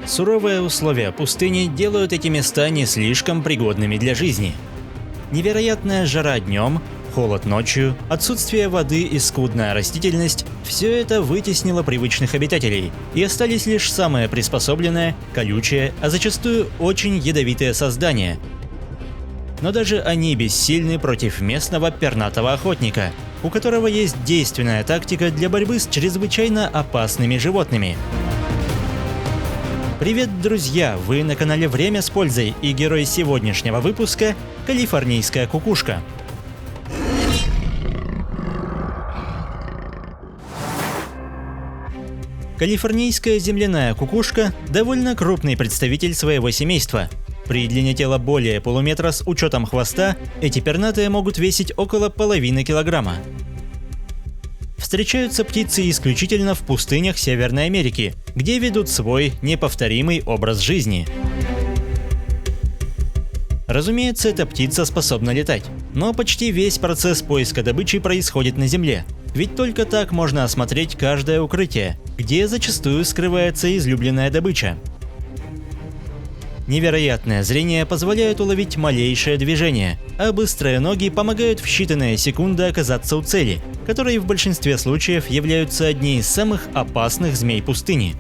Суровые условия пустыни делают эти места не слишком пригодными для жизни. Невероятная жара днем, холод ночью, отсутствие воды и скудная растительность – все это вытеснило привычных обитателей, и остались лишь самые приспособленные, колючие, а зачастую очень ядовитые создания. Но даже они бессильны против местного пернатого охотника, у которого есть действенная тактика для борьбы с чрезвычайно опасными животными. Привет, друзья! Вы на канале «Время с пользой», и герой сегодняшнего выпуска – калифорнийская кукушка. Калифорнийская земляная кукушка – довольно крупный представитель своего семейства. При длине тела более полуметра с учетом хвоста эти пернатые могут весить около половины килограмма. Встречаются птицы исключительно в пустынях Северной Америки, где ведут свой неповторимый образ жизни. Разумеется, эта птица способна летать, но почти весь процесс поиска добычи происходит на земле, ведь только так можно осмотреть каждое укрытие, где зачастую скрывается излюбленная добыча. Невероятное зрение позволяет уловить малейшее движение, а быстрые ноги помогают в считанные секунды оказаться у цели, которые в большинстве случаев являются одни из самых опасных змей пустыни.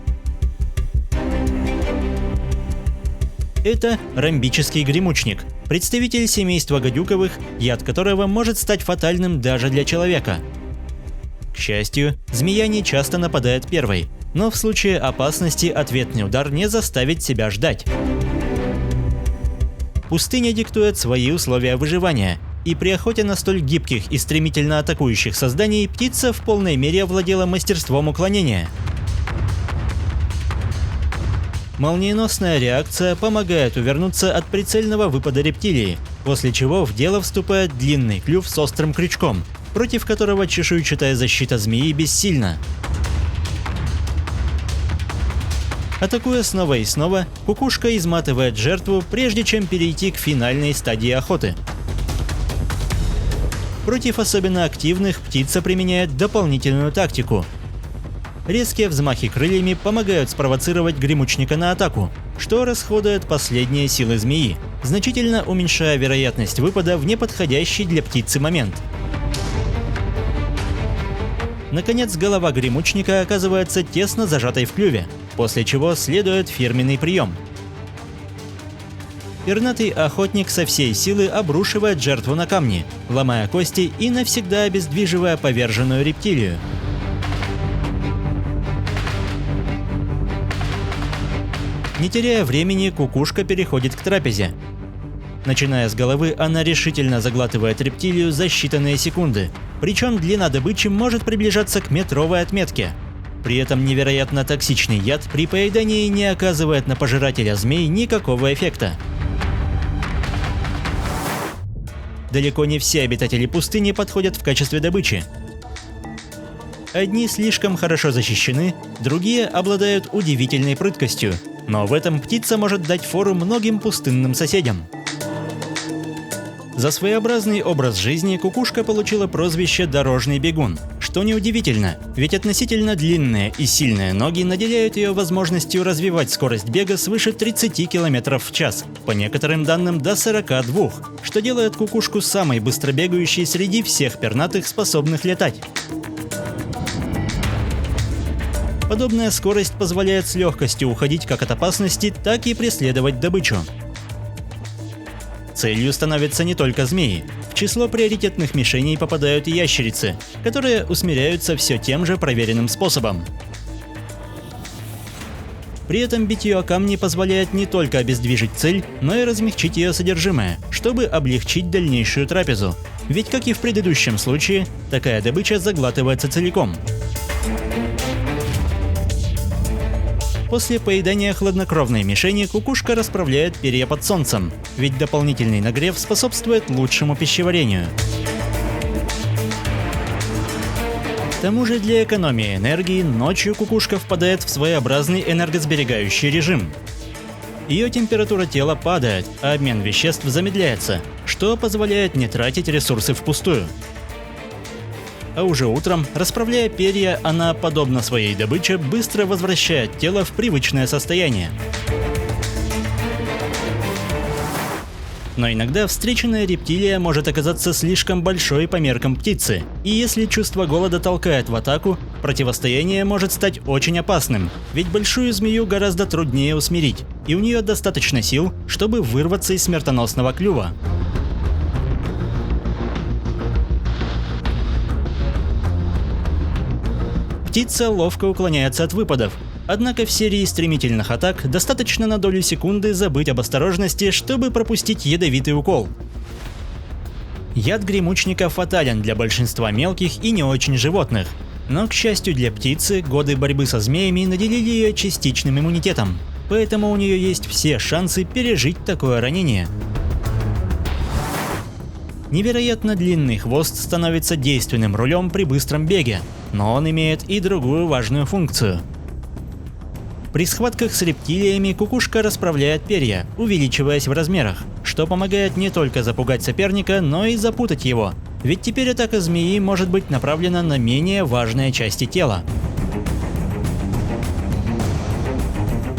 Это ромбический гремучник, представитель семейства гадюковых, яд которого может стать фатальным даже для человека. К счастью, змея не часто нападает первой, но в случае опасности ответный удар не заставит себя ждать. Пустыня диктует свои условия выживания, и при охоте на столь гибких и стремительно атакующих созданий птица в полной мере овладела мастерством уклонения. Молниеносная реакция помогает увернуться от прицельного выпада рептилии, после чего в дело вступает длинный клюв с острым крючком, против которого чешуйчатая защита змеи бессильна. Атакуя снова и снова, кукушка изматывает жертву, прежде чем перейти к финальной стадии охоты. Против особенно активных птица применяет дополнительную тактику. Резкие взмахи крыльями помогают спровоцировать гремучника на атаку, что расходует последние силы змеи, значительно уменьшая вероятность выпада в неподходящий для птицы момент. Наконец, голова гремучника оказывается тесно зажатой в клюве, после чего следует фирменный прием. Пернатый охотник со всей силы обрушивает жертву на камни, ломая кости и навсегда обездвиживая поверженную рептилию. Не теряя времени, кукушка переходит к трапезе. Начиная с головы, она решительно заглатывает рептилию за считанные секунды, причем длина добычи может приближаться к метровой отметке. При этом невероятно токсичный яд при поедании не оказывает на пожирателя змей никакого эффекта. Далеко не все обитатели пустыни подходят в качестве добычи. Одни слишком хорошо защищены, другие обладают удивительной прыткостью, но в этом птица может дать фору многим пустынным соседям. За своеобразный образ жизни кукушка получила прозвище «дорожный бегун», что неудивительно, ведь относительно длинные и сильные ноги наделяют ее возможностью развивать скорость бега свыше 30 км в час, по некоторым данным до 42, что делает кукушку самой быстробегающей среди всех пернатых, способных летать. Подобная скорость позволяет с легкостью уходить как от опасности, так и преследовать добычу. Целью становятся не только змеи. В число приоритетных мишеней попадают и ящерицы, которые усмиряются все тем же проверенным способом. При этом битье о камни позволяет не только обездвижить цель, но и размягчить ее содержимое, чтобы облегчить дальнейшую трапезу. Ведь, как и в предыдущем случае, такая добыча заглатывается целиком. После поедания хладнокровной мишени кукушка расправляет перья под солнцем, ведь дополнительный нагрев способствует лучшему пищеварению. К тому же для экономии энергии ночью кукушка впадает в своеобразный энергосберегающий режим. Ее температура тела падает, а обмен веществ замедляется, что позволяет не тратить ресурсы впустую. а уже утром, расправляя перья, она, подобно своей добыче, быстро возвращает тело в привычное состояние. Но иногда встреченная рептилия может оказаться слишком большой по меркам птицы, и если чувство голода толкает в атаку, противостояние может стать очень опасным, ведь большую змею гораздо труднее усмирить, и у нее достаточно сил, чтобы вырваться из смертоносного клюва. Птица ловко уклоняется от выпадов, однако в серии стремительных атак достаточно на долю секунды забыть об осторожности, чтобы пропустить ядовитый укол. Яд гремучника фатален для большинства мелких и не очень животных, но, к счастью для птицы, годы борьбы со змеями наделили ее частичным иммунитетом, поэтому у нее есть все шансы пережить такое ранение. Невероятно длинный хвост становится действенным рулем при быстром беге, но он имеет и другую важную функцию. При схватках с рептилиями кукушка расправляет перья, увеличиваясь в размерах, что помогает не только запугать соперника, но и запутать его, ведь теперь атака змеи может быть направлена на менее важные части тела.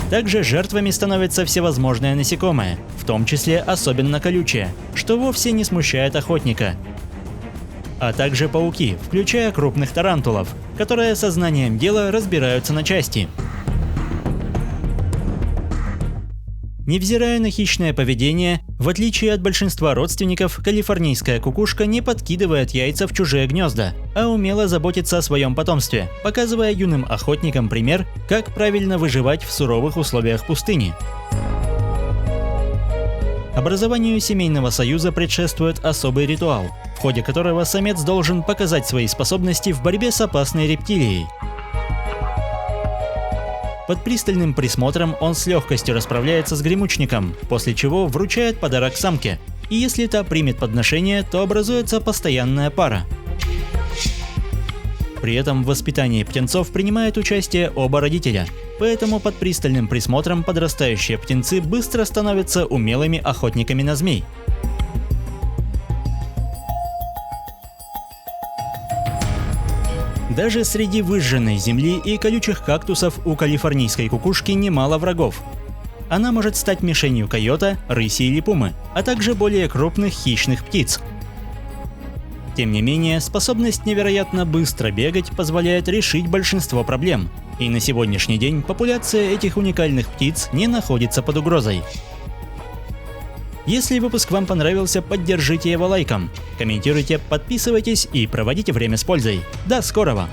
Также жертвами становятся всевозможные насекомые, в том числе особенно колючие, что вовсе не смущает охотника. А также пауки, включая крупных тарантулов, которые сознанием дела разбираются на части. Невзирая на хищное поведение, в отличие от большинства родственников, калифорнийская кукушка не подкидывает яйца в чужие гнезда, а умело заботится о своем потомстве, показывая юным охотникам пример, как правильно выживать в суровых условиях пустыни. Образованию семейного союза предшествует особый ритуал, в ходе которого самец должен показать свои способности в борьбе с опасной рептилией. Под пристальным присмотром он с легкостью расправляется с гремучником, после чего вручает подарок самке, и если та примет подношение, то образуется постоянная пара. При этом в воспитании птенцов принимает участие оба родителя, поэтому под пристальным присмотром подрастающие птенцы быстро становятся умелыми охотниками на змей. Даже среди выжженной земли и колючих кактусов у калифорнийской кукушки немало врагов. Она может стать мишенью койота, рыси или пумы, а также более крупных хищных птиц. Тем не менее, способность невероятно быстро бегать позволяет решить большинство проблем, и на сегодняшний день популяция этих уникальных птиц не находится под угрозой. Если выпуск вам понравился, поддержите его лайком, комментируйте, подписывайтесь и проводите время с пользой. До скорого!